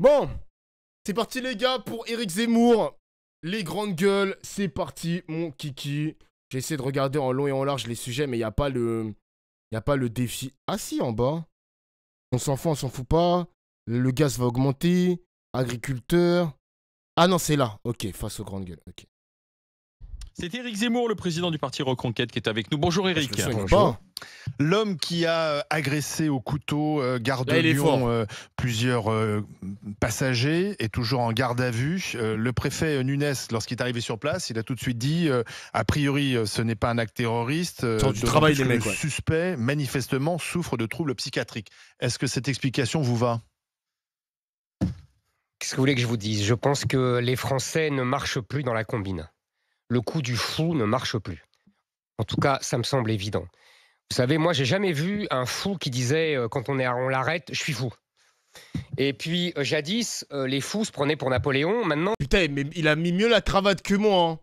Bon, c'est parti les gars pour Éric Zemmour. Les grandes gueules, c'est parti mon kiki. J'ai essayé de regarder en long et en large les sujets, mais il n'y a pas le... Il n'y a pas le défi. Ah si, en bas. On s'en fout, on s'en fout pas. Le gaz va augmenter. Agriculteur. Ah non, c'est là. Ok, face aux grandes gueules. Ok. C'est Éric Zemmour, le président du parti Reconquête, qui est avec nous. Bonjour Éric. Bonjour. L'homme qui a agressé au couteau gare de Là, Lyon plusieurs passagers est toujours en garde à vue. Le préfet Nunes, lorsqu'il est arrivé sur place, il a tout de suite dit a priori ce n'est pas un acte terroriste. Du travail des mecs, le suspect manifestement souffre de troubles psychiatriques. Est-ce que cette explication vous va? Qu'est-ce que vous voulez que je vous dise? Je pense que les Français ne marchent plus dans la combine. Le coup du fou ne marche plus. En tout cas, ça me semble évident. Vous savez, moi, j'ai jamais vu un fou qui disait, quand on l'arrête, je suis fou. Et puis, jadis, les fous se prenaient pour Napoléon. Maintenant... Putain, mais il a mis mieux la cravate que moi, hein.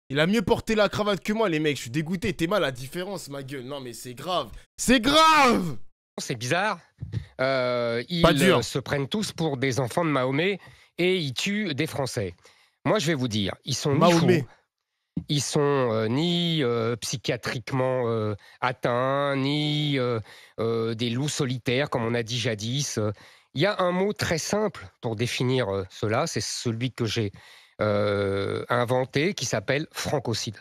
Il a mieux porté la cravate que moi, les mecs. Je suis dégoûté. T'es mal, la différence, ma gueule. Non, mais c'est grave. C'est grave! C'est bizarre. Ils se prennent tous pour des enfants de Mahomet et ils tuent des Français. Moi, je vais vous dire, ils sont ni fous. Ils sont ni psychiatriquement atteints, ni des loups solitaires, comme on a dit jadis. Il y a un mot très simple pour définir cela, c'est celui que j'ai inventé, qui s'appelle francocide.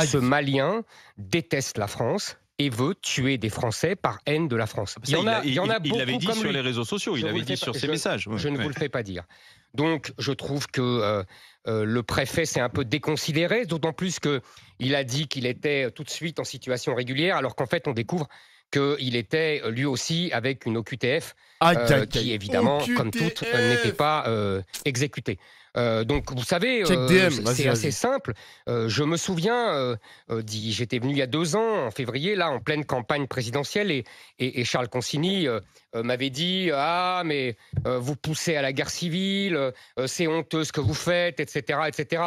Ce Malien déteste la France et veut tuer des Français par haine de la France. Il l'avait dit sur les réseaux sociaux, il l'avait dit sur ses messages. Je ne vous le fais pas dire. Donc, je trouve que le préfet s'est un peu déconsidéré, d'autant plus qu'il a dit qu'il était tout de suite en situation régulière, alors qu'en fait, on découvre qu'il était lui aussi avec une OQTF qui, évidemment, comme toutes, n'était pas exécutée. Donc, vous savez, c'est assez simple. Je me souviens, j'étais venu il y a 2 ans, en février, là, en pleine campagne présidentielle, et Charles Consigny m'avait dit « Ah, mais vous poussez à la guerre civile, c'est honteux ce que vous faites, etc. etc. »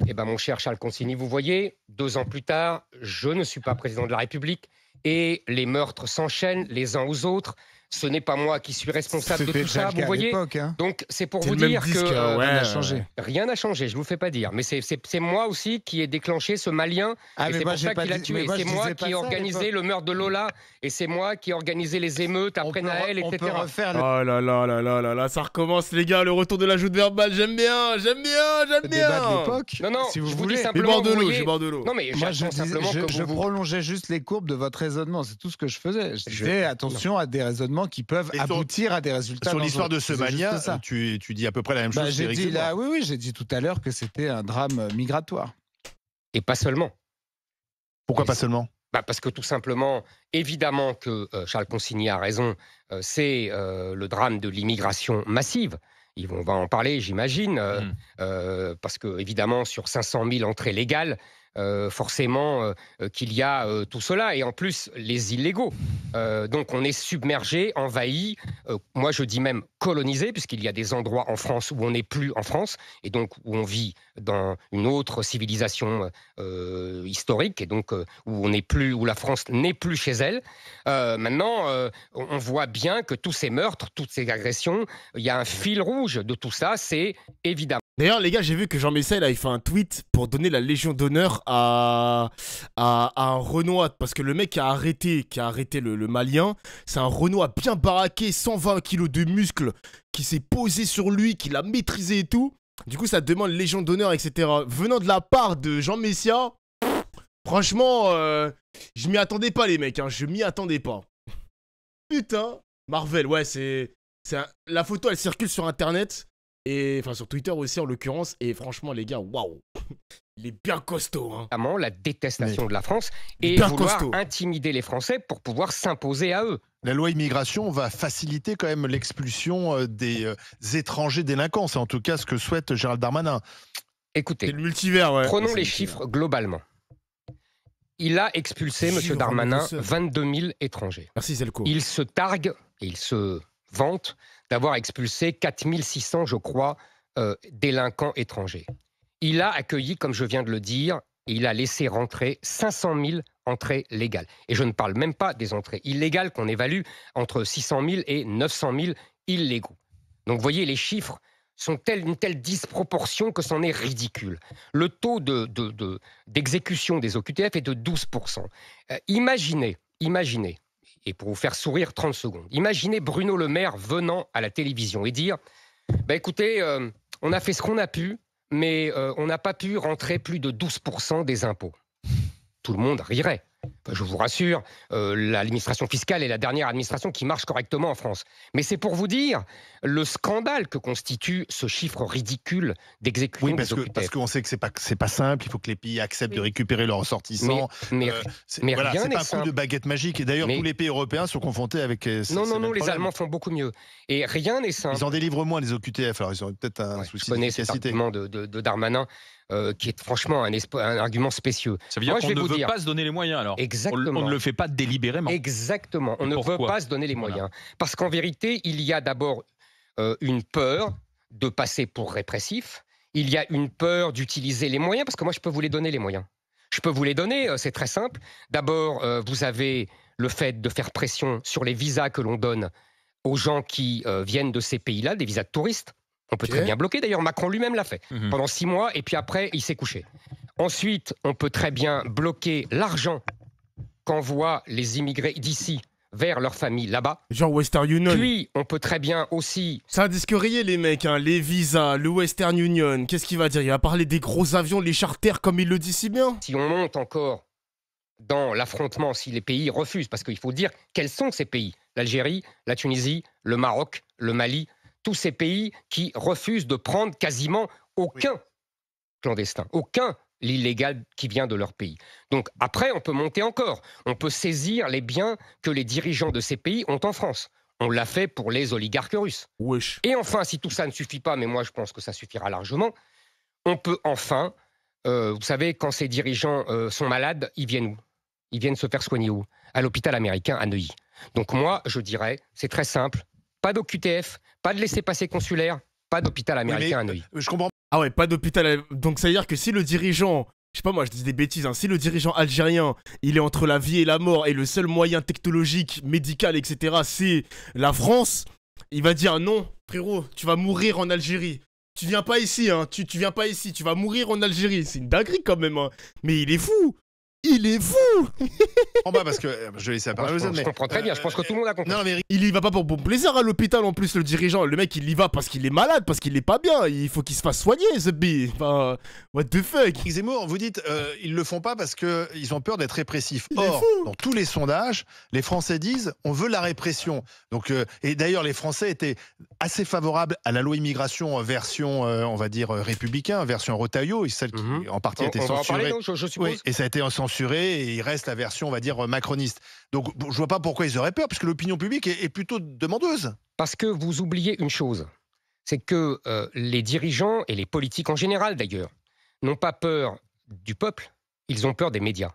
Eh bien, mon cher Charles Consigny, vous voyez, 2 ans plus tard, je ne suis pas président de la République, et les meurtres s'enchaînent les uns aux autres. Ce n'est pas moi qui suis responsable de tout ça, vous voyez. Hein. Donc, c'est pour vous dire que rien n'a changé. Rien n'a changé, je ne vous fais pas dire. Mais c'est moi aussi qui ai déclenché ce Malien. Et c'est pour ça qu'il a tué. C'est moi qui ai organisé le meurtre de Lola. Et c'est moi qui ai organisé les émeutes après Naël, etc. Oh là là là là là là, ça recommence, les gars, le retour de la joute verbale. J'aime bien, j'aime bien, j'aime bien. Débat de l'époque. Non, si vous je vous voulez. dis simplement. J'ai bord de l'eau. Non, mais moi, je prolongeais juste les courbes de votre raisonnement. C'est tout ce que je faisais. Je disais attention à des raisonnements qui peuvent aboutir à des résultats. Sur l'histoire de ce Malien, tu dis à peu près la même chose. J'ai dit là, oui, j'ai dit tout à l'heure que c'était un drame migratoire. Et pas seulement. Pourquoi pas seulement? Parce que tout simplement, évidemment que Charles Consigny a raison, c'est le drame de l'immigration massive. On va en parler, j'imagine, parce que évidemment, sur 500 000 entrées légales, forcément qu'il y a tout cela, et en plus les illégaux. Donc on est submergé, envahi, moi je dis même colonisé, puisqu'il y a des endroits en France où on n'est plus en France, et donc où on vit dans une autre civilisation historique, et donc où la France n'est plus chez elle. Maintenant, on voit bien que tous ces meurtres, toutes ces agressions, il y a un fil rouge de tout ça, c'est évidemment. D'ailleurs, les gars, j'ai vu que Jean Messia, il fait un tweet pour donner la Légion d'honneur à un Renoir. Parce que le mec qui a arrêté le Malien, c'est un Renoir bien baraqué, 120 kilos de muscles, qui s'est posé sur lui, qui l'a maîtrisé et tout. Du coup, ça demande Légion d'honneur, etc. Venant de la part de Jean Messia, franchement, je m'y attendais pas, les mecs. Hein, je m'y attendais pas. Putain. Marvel, ouais, la photo, elle circule sur Internet. Et enfin sur Twitter aussi en l'occurrence, et franchement les gars, waouh, il est bien costaud. Hein. La détestation de la France et vouloir intimider les Français pour pouvoir s'imposer à eux. La loi immigration va faciliter quand même l'expulsion des étrangers délinquants, c'est en tout cas ce que souhaite Gérald Darmanin. Écoutez, le multivers, prenons les chiffres globalement. Il a expulsé, M. Darmanin, 22 000 étrangers. Merci Zelko. Il se targue et il se vante d'avoir expulsé 4 600, je crois, délinquants étrangers. Il a accueilli, comme je viens de le dire, il a laissé rentrer 500 000 entrées légales. Et je ne parle même pas des entrées illégales qu'on évalue entre 600 000 et 900 000 illégaux. Donc vous voyez, les chiffres sont une telle disproportion que c'en est ridicule. Le taux d'exécution des OQTF est de 12%. Imaginez, et pour vous faire sourire 30 secondes, imaginez Bruno Le Maire venant à la télévision et dire « Écoutez, on a fait ce qu'on a pu, mais on n'a pas pu rentrer plus de 12% des impôts. » Tout le monde rirait. Je vous rassure, l'administration fiscale est la dernière administration qui marche correctement en France. Mais c'est pour vous dire le scandale que constitue ce chiffre ridicule d'exécution des OQTF. Parce qu'on sait que c'est pas simple, il faut que les pays acceptent de récupérer leurs ressortissants. Mais voilà, rien c'est n'est pas un coup de baguette magique. Et d'ailleurs, tous les pays européens sont confrontés avec Non, les Allemands font beaucoup mieux. Et rien n'est simple. Ils en délivrent moins, les OQTF, alors ils ont peut-être un souci d'efficacité. Je connais cet argument de Darmanin. Qui est franchement un argument spécieux. Ça veut dire qu'on ne veut pas se donner les moyens, alors. Exactement. On ne le fait pas délibérément. Exactement. On ne veut pas se donner les moyens. Parce qu'en vérité, il y a d'abord une peur de passer pour répressif. Il y a une peur d'utiliser les moyens, parce que moi, je peux vous les donner, les moyens. Je peux vous les donner, c'est très simple. D'abord, vous avez le fait de faire pression sur les visas que l'on donne aux gens qui viennent de ces pays-là, des visas de touristes. On peut très bien bloquer, d'ailleurs Macron lui-même l'a fait pendant 6 mois et puis après il s'est couché. Ensuite, on peut très bien bloquer l'argent qu'envoient les immigrés d'ici vers leur famille là-bas. Genre Western Union. Puis, on peut très bien aussi... C'est un disque rayé les mecs, hein, les visas, le Western Union. Qu'est-ce qu'il va dire? Il va parler des gros avions, les charters comme il le dit si bien. Si on monte encore dans l'affrontement, si les pays refusent, parce qu'il faut dire quels sont ces pays. L'Algérie, la Tunisie, le Maroc, le Mali... tous ces pays qui refusent de prendre quasiment aucun clandestin, aucun l'illégal qui vient de leur pays. Donc après, on peut monter encore. On peut saisir les biens que les dirigeants de ces pays ont en France. On l'a fait pour les oligarques russes. Wesh. Et enfin, si tout ça ne suffit pas, mais moi je pense que ça suffira largement, on peut enfin, vous savez, quand ces dirigeants sont malades, ils viennent où? Ils viennent se faire soigner où? À l'hôpital américain à Neuilly. Donc moi, je dirais, c'est très simple, pas d'OQTF, pas de laissez-passer consulaire, pas d'hôpital américain à Neuilly. Je comprends. Ah ouais, pas d'hôpital. Donc ça veut dire que si le dirigeant, je sais pas moi, je dis des bêtises, hein, si le dirigeant algérien, il est entre la vie et la mort et le seul moyen technologique, médical, etc., c'est la France, il va dire non, frérot, tu vas mourir en Algérie. Tu viens pas ici, hein, tu viens pas ici, tu vas mourir en Algérie. C'est une dinguerie quand même, hein. Mais il est fou. Il est fou. Parce que je vais laisser parler. Je comprends très bien, je pense que tout le monde a compris. Non, mais... Il y va pas pour bon plaisir à l'hôpital en plus, le dirigeant. Le mec, il y va parce qu'il est malade, parce qu'il est pas bien. Il faut qu'il se fasse soigner, ce B. Enfin, what the fuck. Zemmour, vous dites, ils le font pas parce qu'ils ont peur d'être répressifs. Or, dans tous les sondages, les Français disent, on veut la répression. Donc, et d'ailleurs, les Français étaient assez favorables à la loi immigration version, on va dire, républicain, version Retailleau, celle qui en partie a été censurée. On va en parler, je suppose. Oui, et ça a été censuré et il reste la version, on va dire, macroniste. Donc, je vois pas pourquoi ils auraient peur, puisque l'opinion publique est plutôt demandeuse. Parce que vous oubliez une chose, c'est que les dirigeants, et les politiques en général d'ailleurs, n'ont pas peur du peuple, ils ont peur des médias.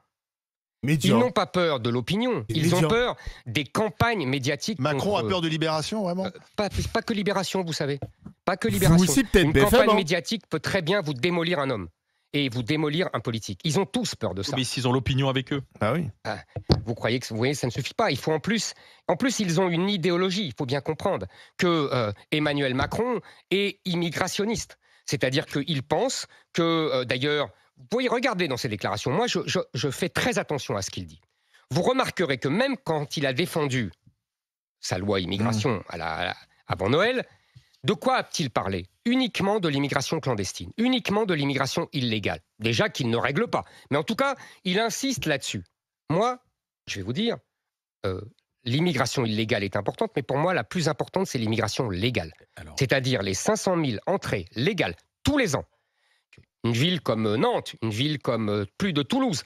Ils n'ont pas peur de l'opinion, ils ont peur des campagnes médiatiques. Macron a peur de Libération, vraiment pas que Libération, vous savez. Pas que Libération. Aussi, une campagne médiatique peut très bien vous démolir un homme et vous démolir un politique. Ils ont tous peur de ça. Mais s'ils ont l'opinion avec eux. Ah oui. Vous croyez que, vous voyez, ça ne suffit pas. Il faut en plus, ils ont une idéologie. Il faut bien comprendre que Emmanuel Macron est immigrationniste. C'est-à-dire qu'il pense que, d'ailleurs, vous pouvez regarder dans ses déclarations. Moi, je fais très attention à ce qu'il dit. Vous remarquerez que même quand il a défendu sa loi immigration avant Noël, de quoi a-t-il parlé? Uniquement de l'immigration clandestine, uniquement de l'immigration illégale. Déjà qu'il ne règle pas. Mais en tout cas, il insiste là-dessus. Moi, je vais vous dire, l'immigration illégale est importante, mais pour moi, la plus importante, c'est l'immigration légale. C'est-à-dire les 500 000 entrées légales tous les ans. Une ville comme Nantes, une ville comme plus de Toulouse,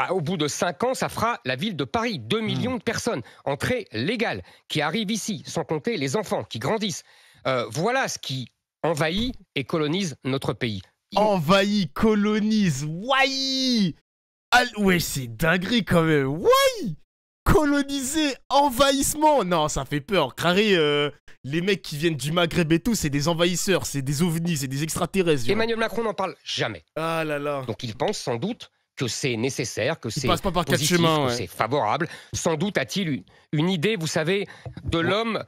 au bout de 5 ans, ça fera la ville de Paris. 2 millions de personnes, entrées légales, qui arrivent ici, sans compter les enfants qui grandissent. Voilà ce qui envahit et colonise notre pays. Envahit, colonise, ouais. Ouais, c'est dinguerie quand même, ouais. Coloniser, envahissement. Non, ça fait peur. Carré, les mecs qui viennent du Maghreb et tout, c'est des envahisseurs, c'est des ovnis, c'est des extraterrestres. Emmanuel Macron n'en parle jamais. Ah là là. Donc il pense sans doute que c'est nécessaire, que c'est passe pas par quatre positif, chemins, que ouais. c'est favorable. Sans doute a-t-il une idée, vous savez, de l'homme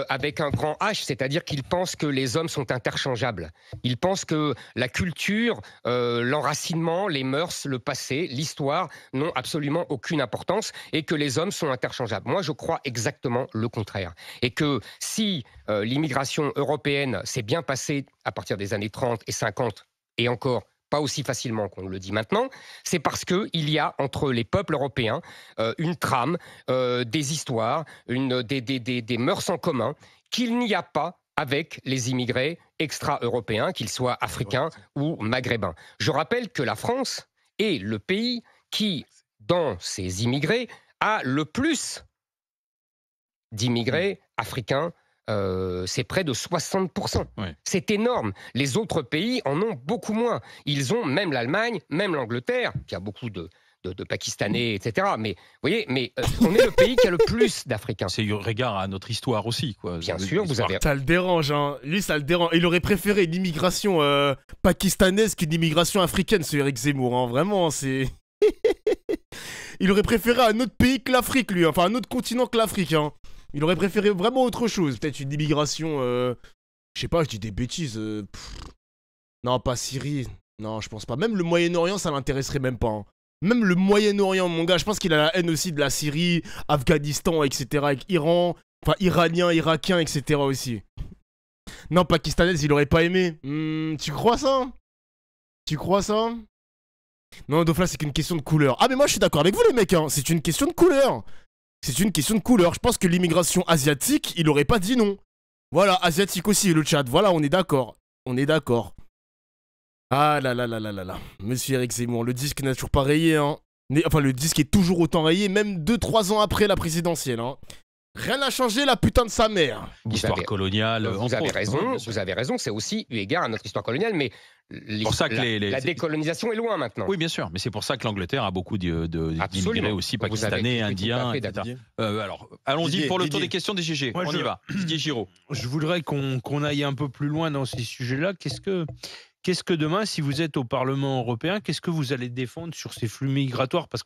avec un grand H, c'est-à-dire qu'il pense que les hommes sont interchangeables. Il pense que la culture, l'enracinement, les mœurs, le passé, l'histoire n'ont absolument aucune importance et que les hommes sont interchangeables. Moi, je crois exactement le contraire. Et que si l'immigration européenne s'est bien passée à partir des années 30 et 50, et encore pas aussi facilement qu'on le dit maintenant, c'est parce qu'il y a entre les peuples européens une trame, des histoires, des mœurs en commun qu'il n'y a pas avec les immigrés extra-européens, qu'ils soient africains ou maghrébins. Je rappelle que la France est le pays qui, dans ses immigrés, a le plus d'immigrés africains. C'est près de 60%. Ouais. C'est énorme. Les autres pays en ont beaucoup moins. Ils ont, même l'Allemagne, même l'Angleterre, qui a beaucoup de Pakistanais, etc. Mais vous voyez, on est le pays qui a le plus d'Africains. C'est eu regard à notre histoire aussi, quoi. Bien sûr, vous avez... Ça le dérange, hein. Lui, ça le dérange. Il aurait préféré une immigration pakistanaise qu'une immigration africaine, ce Éric Zemmour, hein. Vraiment, c'est... Il aurait préféré un autre pays que l'Afrique, lui. Enfin, un autre continent que l'Afrique, hein. Il aurait préféré vraiment autre chose. Peut-être une immigration... Je sais pas, je dis des bêtises. Non, pas Syrie. Non, je pense pas. Même le Moyen-Orient, ça l'intéresserait même pas, hein. Même le Moyen-Orient, mon gars, je pense qu'il a la haine aussi de la Syrie, Afghanistan, etc. Avec Iran, enfin Iranien, Irakien, etc. aussi. Non, pakistanaise, il aurait pas aimé. Tu crois ça? Tu crois ça? Non, Dofla, c'est qu'une question de couleur. Ah, mais moi, je suis d'accord avec vous, les mecs, hein. C'est une question de couleur. C'est une question de couleur. Je pense que l'immigration asiatique, il aurait pas dit non. Voilà, asiatique aussi, le chat. Voilà, on est d'accord. On est d'accord. Ah là là là là là là. Monsieur Éric Zemmour, le disque n'a toujours pas rayé, hein. Enfin, le disque est toujours autant rayé, même 2-3 ans après la présidentielle, hein. Rien n'a changé, la putain de sa mère. Histoire coloniale. Vous avez raison, vous avez raison, c'est aussi eu égard à notre histoire coloniale, mais pour ça que la décolonisation est loin maintenant. Oui, bien sûr, mais c'est pour ça que l'Angleterre a beaucoup d'immigrés aussi pakistanais, indiens, etc. Alors, allons-y pour le tour des questions des GG. Moi, on y va. Didier Giraud. Je voudrais qu'on aille un peu plus loin dans ces sujets-là. Qu'est-ce que demain, si vous êtes au Parlement européen, qu'est-ce que vous allez défendre sur ces flux migratoires? Parce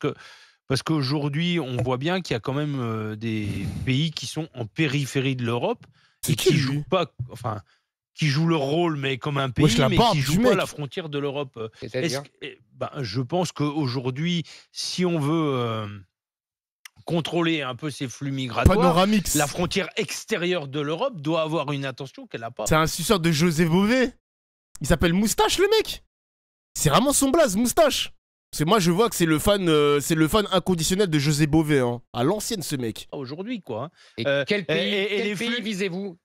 qu'aujourd'hui, on voit bien qu'il y a quand même des pays qui sont en périphérie de l'Europe et qui jouent pas, enfin, qui jouent leur rôle, mais comme un pays, mais qui ne jouent pas à la frontière de l'Europe. Je pense qu'aujourd'hui, si on veut contrôler un peu ces flux migratoires, la frontière extérieure de l'Europe doit avoir une attention qu'elle n'a pas. C'est un suceur de José Bové. Il s'appelle Moustache, le mec. C'est vraiment son blaze, Moustache. Parce que moi, je vois que c'est le fan inconditionnel de José Bové, hein. À l'ancienne, ce mec. Aujourd'hui, quoi. Et quel pays visez-vous?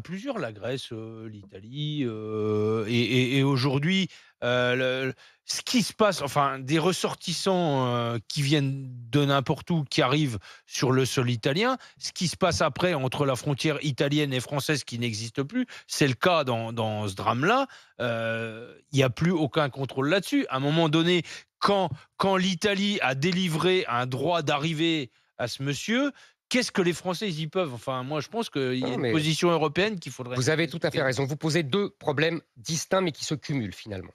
Plusieurs, la Grèce, l'Italie, et aujourd'hui, ce qui se passe, enfin, des ressortissants qui viennent de n'importe où, qui arrivent sur le sol italien, ce qui se passe après entre la frontière italienne et française qui n'existe plus, c'est le cas dans ce drame-là, il n'y a plus aucun contrôle là-dessus. À un moment donné, quand l'Italie a délivré un droit d'arrivée à ce monsieur, qu'est-ce que les Français y peuvent? Enfin, moi, je pense qu'il y a une position européenne qu'il faudrait... Vous avez tout à fait raison. Vous posez deux problèmes distincts, mais qui se cumulent, finalement.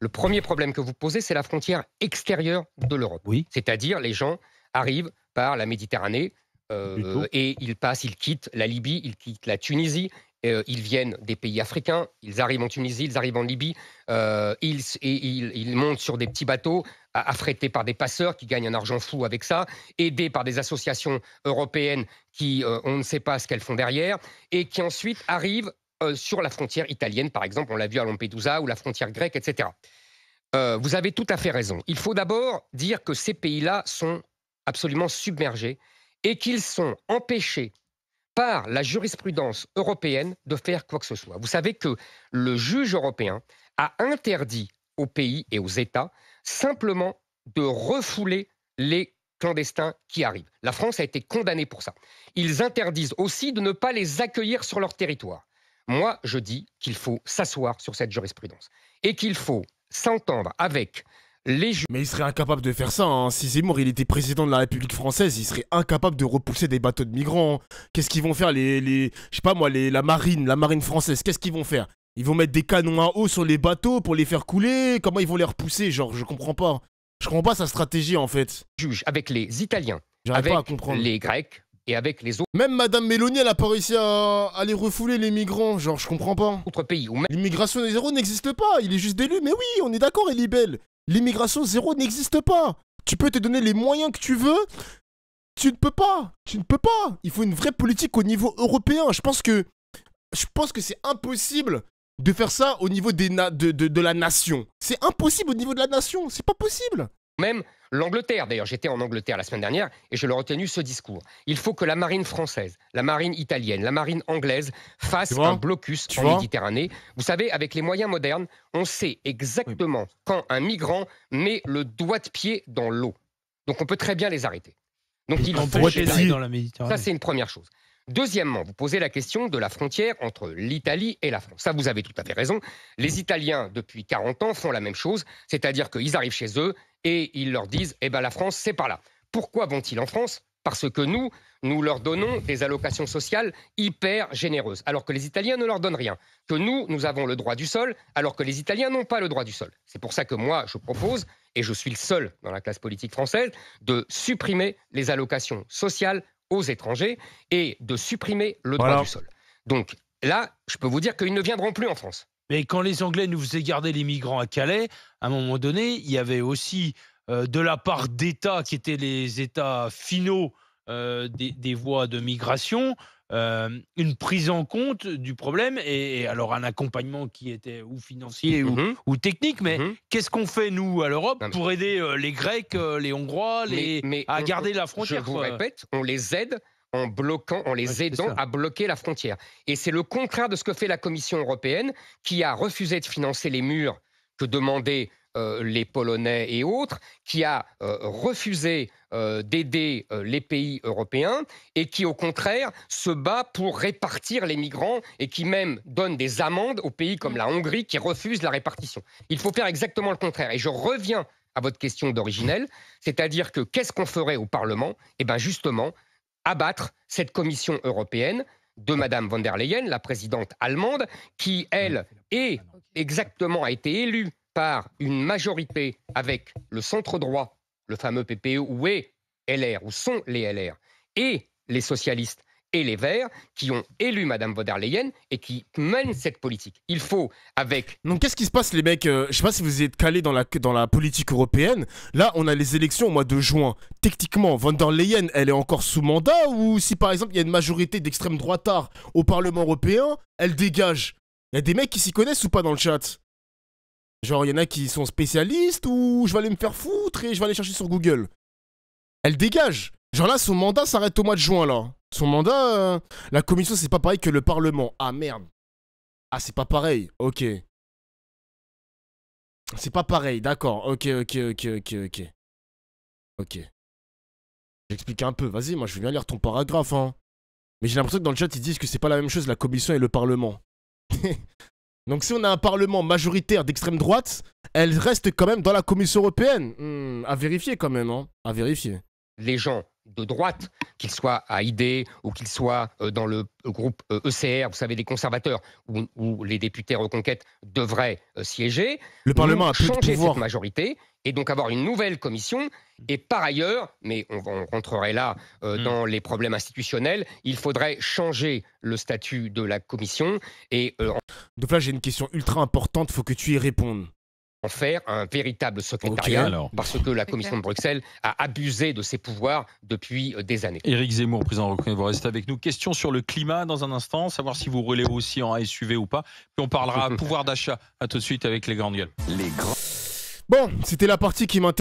Le premier problème que vous posez, c'est la frontière extérieure de l'Europe. Oui. C'est-à-dire, les gens arrivent par la Méditerranée et ils quittent la Libye, ils quittent la Tunisie, ils viennent des pays africains, ils arrivent en Tunisie, ils arrivent en Libye, ils montent sur des petits bateaux affrétés par des passeurs qui gagnent un argent fou avec ça, aidés par des associations européennes qui, on ne sait pas ce qu'elles font derrière, et qui ensuite arrivent sur la frontière italienne, par exemple, on l'a vu à Lampedusa, ou la frontière grecque, etc. Vous avez tout à fait raison. Il faut d'abord dire que ces pays-là sont absolument submergés et qu'ils sont empêchés par la jurisprudence européenne de faire quoi que ce soit. Vous savez que le juge européen a interdit aux pays et aux États simplement de refouler les clandestins qui arrivent. La France a été condamnée pour ça. Ils interdisent aussi de ne pas les accueillir sur leur territoire. Moi, je dis qu'il faut s'asseoir sur cette jurisprudence et qu'il faut s'entendre avec les juges. Mais il serait incapable de faire ça, hein. Si Zemmour, il était président de la République française, il serait incapable de repousser des bateaux de migrants. Qu'est-ce qu'ils vont faire je sais pas moi, la marine française, qu'est-ce qu'ils vont faire? Ils vont mettre des canons à eau sur les bateaux pour les faire couler. Comment ils vont les repousser? Genre, je comprends pas. Je comprends pas sa stratégie, en fait. Juge avec les Italiens, J'arrive avec pas à comprendre. les Grecs et avec les Même Madame Mélanie, elle a pas réussi à les refouler, les migrants. Genre, je comprends pas. autres pays. Ou même... L'immigration zéro n'existe pas. Il est juste élu. Mais oui, on est d'accord, Elibel. L'immigration zéro n'existe pas. Tu peux te donner les moyens que tu veux. Tu ne peux pas. Tu ne peux pas. Il faut une vraie politique au niveau européen. Je pense que c'est impossible de faire ça au niveau de la nation. C'est impossible au niveau de la nation. C'est pas possible. Même l'Angleterre, d'ailleurs, j'étais en Angleterre la semaine dernière et je leur ai tenu ce discours. Il faut que la marine française, la marine italienne, la marine anglaise fassent un blocus en Méditerranée. Vous savez, avec les moyens modernes, on sait exactement quand un migrant met le doigt de pied dans l'eau. Donc on peut très bien les arrêter. Donc il faut dans la Méditerranée. Ça, c'est une première chose. Deuxièmement, vous posez la question de la frontière entre l'Italie et la France. Ça, vous avez tout à fait raison. Les Italiens, depuis 40 ans, font la même chose, c'est-à-dire qu'ils arrivent chez eux et ils leur disent « Eh ben la France, c'est par là ». Pourquoi vont-ils en France? Parce que nous leur donnons des allocations sociales hyper généreuses, alors que les Italiens ne leur donnent rien. Que nous avons le droit du sol, alors que les Italiens n'ont pas le droit du sol. C'est pour ça que moi, je propose, et je suis le seul dans la classe politique française, de supprimer les allocations sociales aux étrangers et de supprimer le droit du sol. Donc là, je peux vous dire qu'ils ne viendront plus en France. Mais quand les Anglais nous faisaient garder les migrants à Calais, à un moment donné, il y avait aussi de la part d'États qui étaient les États finaux des voies de migration, une prise en compte du problème et alors un accompagnement qui était ou financier ou technique. Mais qu'est-ce qu'on fait, nous, à l'Europe, pour aider les Grecs, les Hongrois à garder la frontière? Je vous répète, on les aide en les aidant à bloquer la frontière. Et c'est le contraire de ce que fait la Commission européenne, qui a refusé de financer les murs que demandaient les Polonais et autres, qui a refusé d'aider les pays européens et qui, au contraire, se bat pour répartir les migrants et qui même donne des amendes aux pays comme la Hongrie qui refusent la répartition. Il faut faire exactement le contraire. Et je reviens à votre question d'originelle, c'est-à-dire que qu'est-ce qu'on ferait au Parlement? Eh bien, justement, abattre cette Commission européenne de Madame von der Leyen, la présidente allemande, qui, elle, a été élue par une majorité avec le centre droit, le fameux PPE, où est LR, où sont les LR, et les socialistes et les Verts, qui ont élu Madame von der Leyen et qui mènent cette politique. Il faut avec... Donc qu'est-ce qui se passe, les mecs? Je sais pas si vous êtes calés dans la politique européenne. Là, on a les élections au mois de juin. Techniquement, von der Leyen, elle est encore sous mandat, ou si par exemple il y a une majorité d'extrême droitard au Parlement européen, elle dégage? Il y a des mecs qui s'y connaissent ou pas dans le chat? Genre, il y en a qui sont spécialistes, ou je vais aller me faire foutre et je vais aller chercher sur Google. Elle dégage. Genre là, son mandat s'arrête au mois de juin, là. Son mandat, la commission, c'est pas pareil que le Parlement. Ah, merde. Ah, c'est pas pareil. Ok. C'est pas pareil, d'accord. Ok. J'explique un peu. Vas-y, moi, je veux bien lire ton paragraphe, hein. Mais j'ai l'impression que dans le chat, ils disent que c'est pas la même chose, la commission et le Parlement. Donc si on a un Parlement majoritaire d'extrême droite, elle reste quand même dans la Commission européenne. À vérifier quand même, hein. À vérifier. Les gens de droite, qu'ils soient à ID ou qu'ils soient dans le groupe ECR, vous savez, les conservateurs, où les députés Reconquête devraient siéger. Le Parlement a peu de changer pouvoir. Cette majorité et donc avoir une nouvelle commission. Et par ailleurs, mais on rentrerait là dans les problèmes institutionnels, il faudrait changer le statut de la commission. Et donc là, j'ai une question ultra importante, faut que tu y répondes. En faire un véritable secrétariat, parce que la Commission de Bruxelles a abusé de ses pouvoirs depuis des années. Éric Zemmour, président Reconquête, vous restez avec nous. Question sur le climat dans un instant, savoir si vous roulez aussi en SUV ou pas. Puis on parlera pouvoir d'achat. À tout de suite avec les grandes gueules. Bon, c'était la partie qui m'intéresse.